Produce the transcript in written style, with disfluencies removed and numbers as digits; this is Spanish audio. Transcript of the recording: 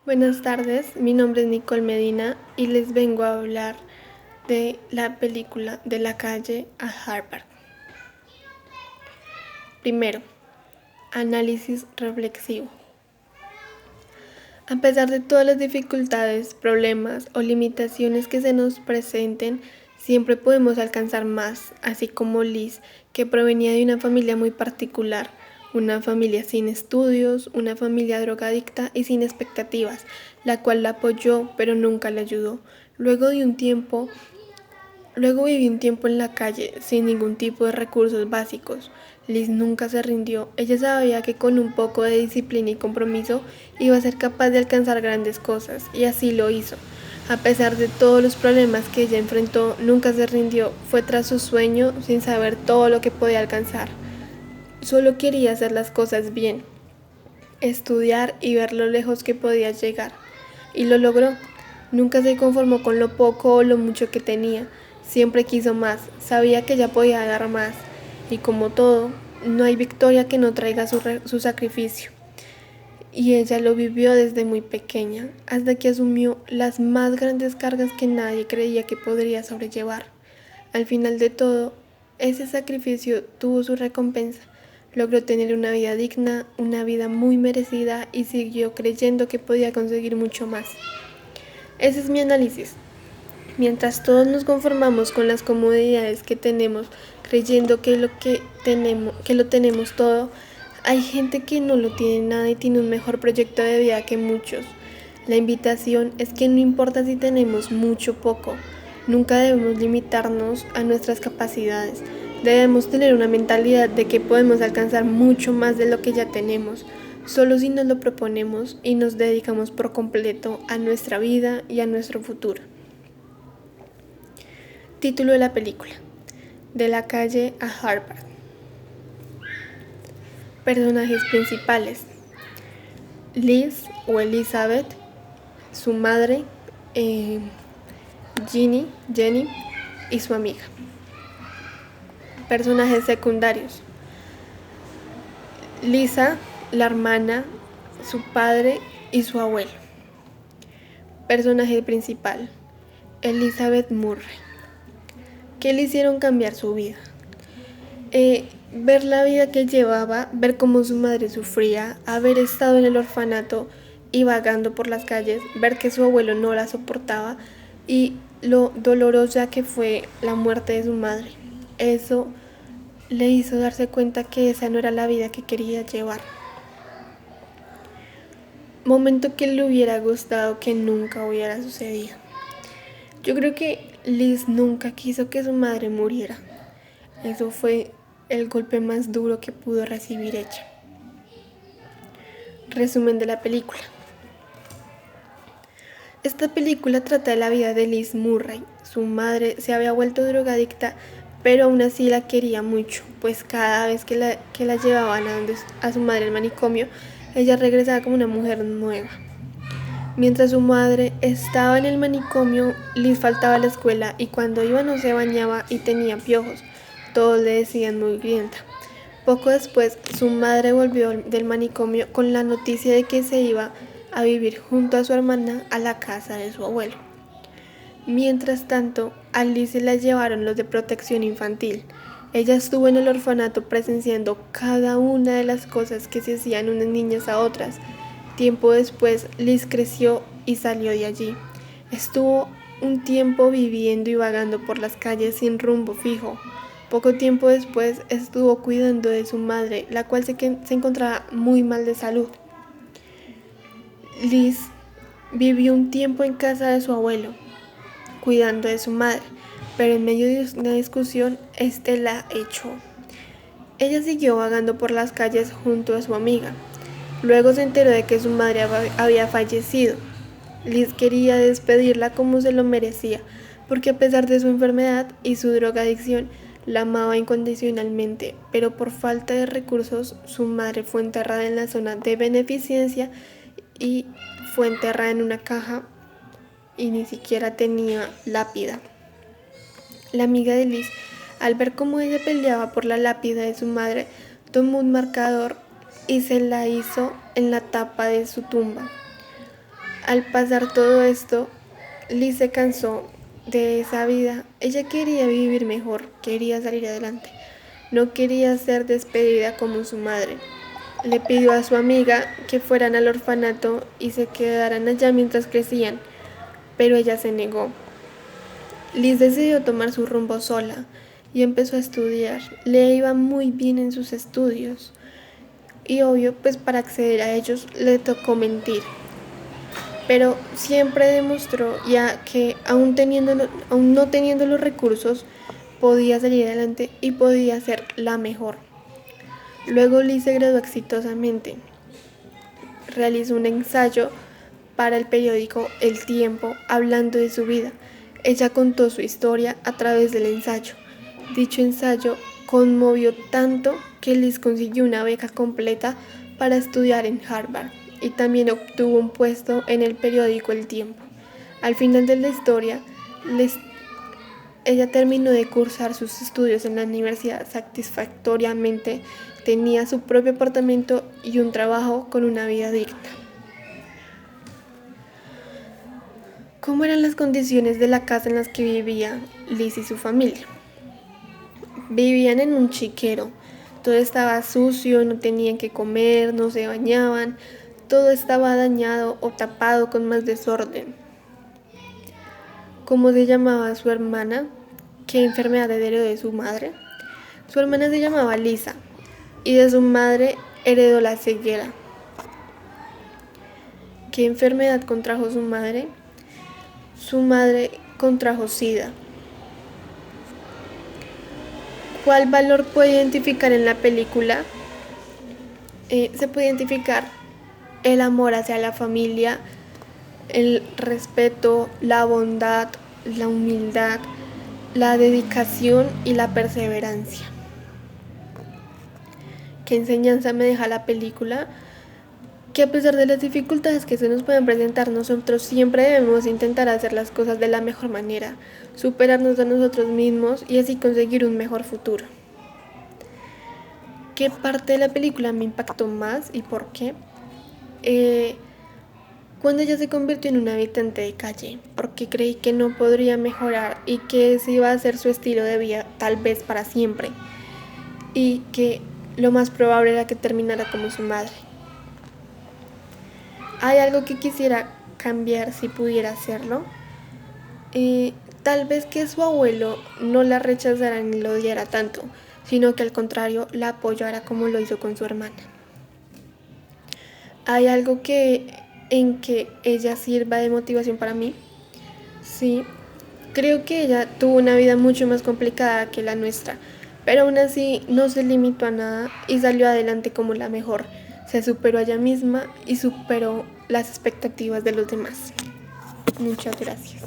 Buenas tardes, mi nombre es Nicole Medina y les vengo a hablar de la película De la calle a Harvard. Primero, análisis reflexivo. A pesar de todas las dificultades, problemas o limitaciones que se nos presenten, siempre podemos alcanzar más, así como Liz, que provenía de una familia muy particular, una familia sin estudios, una familia drogadicta y sin expectativas, la cual la apoyó pero nunca la ayudó. Luego viví un tiempo en la calle sin ningún tipo de recursos básicos. Liz nunca se rindió. Ella sabía que con un poco de disciplina y compromiso iba a ser capaz de alcanzar grandes cosas, y así lo hizo. A pesar de todos los problemas que ella enfrentó, nunca se rindió. Fue tras su sueño sin saber todo lo que podía alcanzar. Solo quería hacer las cosas bien, estudiar y ver lo lejos que podía llegar. Y lo logró. Nunca se conformó con lo poco o lo mucho que tenía. Siempre quiso más. Sabía que ella podía dar más. Y como todo, no hay victoria que no traiga su sacrificio. Y ella lo vivió desde muy pequeña, hasta que asumió las más grandes cargas que nadie creía que podría sobrellevar. Al final de todo, ese sacrificio tuvo su recompensa. Logró tener una vida digna, una vida muy merecida, y siguió creyendo que podía conseguir mucho más. Ese es mi análisis. Mientras todos nos conformamos con las comodidades que tenemos, creyendo que lo tenemos todo, hay gente que no lo tiene nada y tiene un mejor proyecto de vida que muchos. La invitación es que no importa si tenemos mucho o poco, nunca debemos limitarnos a nuestras capacidades. Debemos tener una mentalidad de que podemos alcanzar mucho más de lo que ya tenemos, solo si nos lo proponemos y nos dedicamos por completo a nuestra vida y a nuestro futuro. Título de la película: De la calle a Harvard. Personajes principales: Liz o Elizabeth, su madre, Jenny y su amiga. Personajes secundarios: Lisa, la hermana, su padre y su abuelo. Personaje principal: Elizabeth Murray. ¿Qué le hicieron cambiar su vida? Ver la vida que llevaba, ver cómo su madre sufría, haber estado en el orfanato y vagando por las calles, ver que su abuelo no la soportaba y lo dolorosa que fue la muerte de su madre. Eso le hizo darse cuenta que esa no era la vida que quería llevar. Momento que le hubiera gustado que nunca hubiera sucedido. Yo creo que Liz nunca quiso que su madre muriera. Eso fue el golpe más duro que pudo recibir ella. Resumen de la película. Esta película trata de la vida de Liz Murray. Su madre se había vuelto drogadicta, pero aún así la quería mucho, pues cada vez que la llevaban a su madre al manicomio, ella regresaba como una mujer nueva. Mientras su madre estaba en el manicomio, Liz faltaba a la escuela y cuando iba no se bañaba y tenía piojos. Todos le decían mugrienta. Poco después, su madre volvió del manicomio con la noticia de que se iba a vivir junto a su hermana a la casa de su abuelo. Mientras tanto, a Liz se la llevaron los de protección infantil. Ella estuvo en el orfanato presenciando cada una de las cosas que se hacían unas niñas a otras. Tiempo después, Liz creció y salió de allí. Estuvo un tiempo viviendo y vagando por las calles sin rumbo fijo. Poco tiempo después estuvo cuidando de su madre, la cual se encontraba muy mal de salud. Liz vivió un tiempo en casa de su abuelo, cuidando de su madre, pero en medio de una discusión, la echó. Ella siguió vagando por las calles junto a su amiga. Luego se enteró de que su madre había fallecido. Liz quería despedirla como se lo merecía, porque a pesar de su enfermedad y su drogadicción, la amaba incondicionalmente, pero por falta de recursos, su madre fue enterrada en la zona de beneficencia y fue enterrada en una caja y ni siquiera tenía lápida. La amiga de Liz, al ver cómo ella peleaba por la lápida de su madre, tomó un marcador y se la hizo en la tapa de su tumba. Al pasar todo esto, Liz se cansó de esa vida. Ella quería vivir mejor, quería salir adelante. No quería ser despedida como su madre. Le pidió a su amiga que fueran al orfanato y se quedaran allá mientras crecían, pero ella se negó. Liz decidió tomar su rumbo sola y empezó a estudiar. Le iba muy bien en sus estudios y obvio, pues para acceder a ellos le tocó mentir. Pero siempre demostró ya que aún no teniendo los recursos, podía salir adelante y podía ser la mejor. Luego Liz se graduó exitosamente. Realizó un ensayo para el periódico El Tiempo hablando de su vida. Ella contó su historia a través del ensayo. Dicho ensayo conmovió tanto que Liz consiguió una beca completa para estudiar en Harvard y también obtuvo un puesto en el periódico El Tiempo. Al final de la historia, ella terminó de cursar sus estudios en la universidad satisfactoriamente, tenía su propio apartamento y un trabajo con una vida digna. ¿Cómo eran las condiciones de la casa en las que vivía Liz y su familia? Vivían en un chiquero, todo estaba sucio, no tenían que comer, no se bañaban, todo estaba dañado o tapado con más desorden. ¿Cómo se llamaba su hermana? ¿Qué enfermedad heredó de su madre? Su hermana se llamaba Lisa y de su madre heredó la ceguera. ¿Qué enfermedad contrajo su madre? Su madre contrajo SIDA. ¿Cuál valor puede identificar en la película? Se puede identificar el amor hacia la familia, el respeto, la bondad, la humildad, la dedicación y la perseverancia. ¿Qué enseñanza me deja la película? Que a pesar de las dificultades que se nos pueden presentar, nosotros siempre debemos intentar hacer las cosas de la mejor manera, superarnos a nosotros mismos y así conseguir un mejor futuro. ¿Qué parte de la película me impactó más y por qué? Cuando ella se convirtió en una habitante de calle, porque creí que no podría mejorar y que ese iba a ser su estilo de vida tal vez para siempre, y que lo más probable era que terminara como su madre. ¿Hay algo que quisiera cambiar si pudiera hacerlo? Tal vez que su abuelo no la rechazara ni la odiara tanto, sino que al contrario la apoyara como lo hizo con su hermana. ¿Hay algo en que ella sirva de motivación para mí? Sí, creo que ella tuvo una vida mucho más complicada que la nuestra, pero aún así no se limitó a nada y salió adelante como la mejor. Se superó a ella misma y superó las expectativas de los demás. Muchas gracias.